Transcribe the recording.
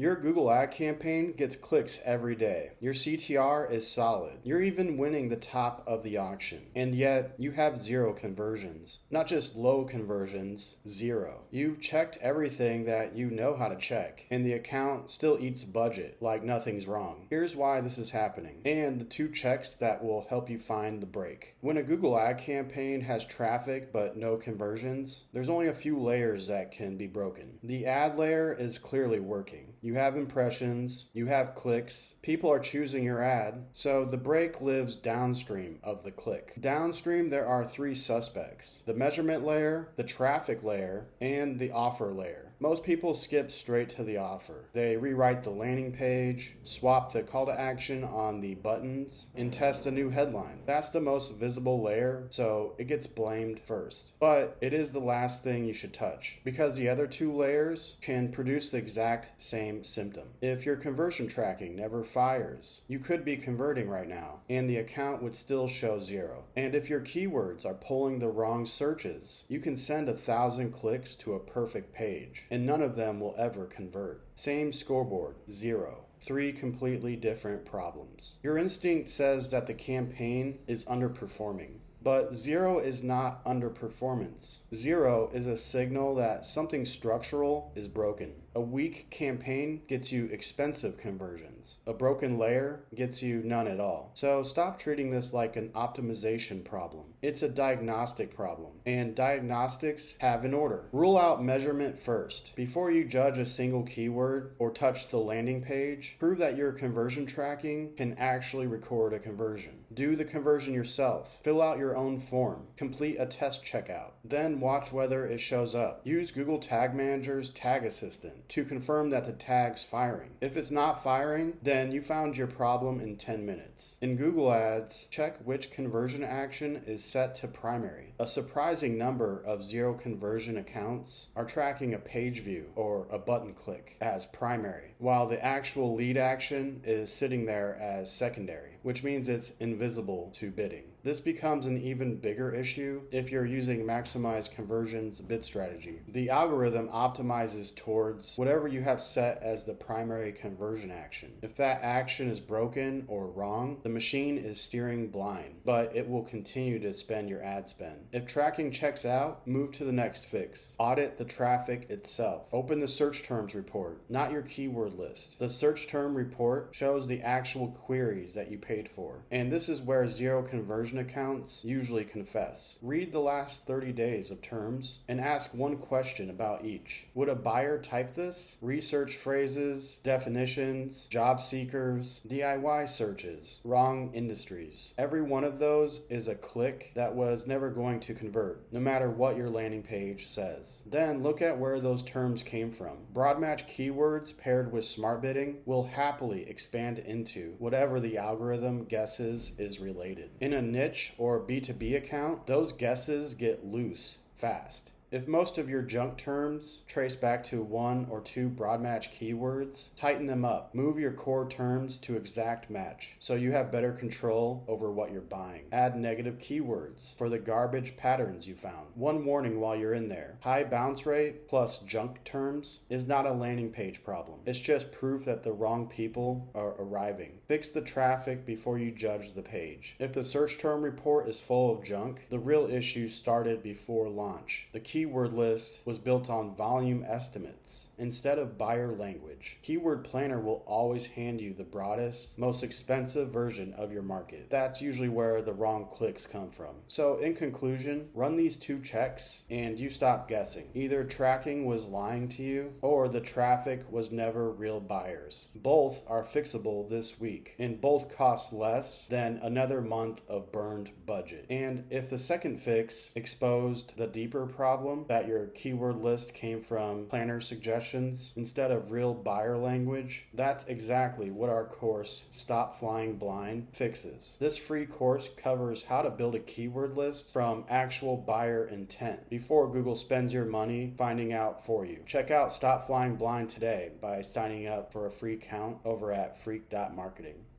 Your Google ad campaign gets clicks every day. Your CTR is solid. You're even winning the top of the auction. And yet, you have zero conversions. Not just low conversions, zero. You've checked everything that you know how to check, and the account still eats budget like nothing's wrong. Here's why this is happening, and the 2 checks that will help you find the break. When a Google ad campaign has traffic but no conversions, there's only a few layers that can be broken. The ad layer is clearly working. You have impressions, you have clicks, people are choosing your ad, so the break lives downstream of the click. Downstream, there are 3 suspects: the measurement layer, the traffic layer, and the offer layer. Most people skip straight to the offer. They rewrite the landing page, swap the call to action on the buttons, and test a new headline. That's the most visible layer, so it gets blamed first. But it is the last thing you should touch, because the other 2 layers can produce the exact same symptom. If your conversion tracking never fires, you could be converting right now, and the account would still show 0. And if your keywords are pulling the wrong searches, you can send 1,000 clicks to a perfect page, and none of them will ever convert. Same scoreboard, 0. 3 completely different problems. Your instinct says that the campaign is underperforming. But 0 is not underperformance. 0 is a signal that something structural is broken. A weak campaign gets you expensive conversions. A broken layer gets you none at all. So stop treating this like an optimization problem. It's a diagnostic problem, and diagnostics have an order. Rule out measurement first. Before you judge a single keyword or touch the landing page, prove that your conversion tracking can actually record a conversion. Do the conversion yourself. Fill out your own form. Complete a test checkout. Then watch whether it shows up. Use Google Tag Manager's Tag Assistant to confirm that the tag's firing. If it's not firing, then you found your problem in 10 minutes. In Google Ads, check which conversion action is set to primary. A surprising number of 0 conversion accounts are tracking a page view or a button click as primary, while the actual lead action is sitting there as secondary, which means it's invisible to bidding. This becomes an even bigger issue if you're using maximize conversions bid strategy. The algorithm optimizes towards whatever you have set as the primary conversion action. If that action is broken or wrong, the machine is steering blind, but it will continue to spend your ad spend. If tracking checks out, move to the next fix. Audit the traffic itself. Open the search terms report, not your keyword list. The search term report shows the actual queries that you paid for, and this is where 0 conversion accounts usually confess. Read the last 30 days of terms and ask one question about each. Would a buyer type this? Research phrases, definitions, job seekers, DIY searches, wrong industries. Every one of those is a click that was never going to convert, no matter what your landing page says. Then look at where those terms came from. Broad match keywords paired with smart bidding will happily expand into whatever the algorithm guesses is related. In a niche or B2B account, those guesses get loose fast. If most of your junk terms trace back to 1 or 2 broad match keywords, tighten them up. Move your core terms to exact match so you have better control over what you're buying. Add negative keywords for the garbage patterns you found. One warning while you're in there: high bounce rate plus junk terms is not a landing page problem. It's just proof that the wrong people are arriving. Fix the traffic before you judge the page. If the search term report is full of junk, the real issue started before launch. The keyword list was built on volume estimates instead of buyer language. Keyword Planner will always hand you the broadest, most expensive version of your market. That's usually where the wrong clicks come from. So in conclusion, run these 2 checks and you stop guessing. Either tracking was lying to you or the traffic was never real buyers. Both are fixable this week, and both cost less than another month of burned budget. And if the second fix exposed the deeper problem, that your keyword list came from planner suggestions instead of real buyer language, that's exactly what our course Stop Flying Blind fixes. This free course covers how to build a keyword list from actual buyer intent before Google spends your money finding out for you. Check out Stop Flying Blind today by signing up for a free account over at Freak.Marketing.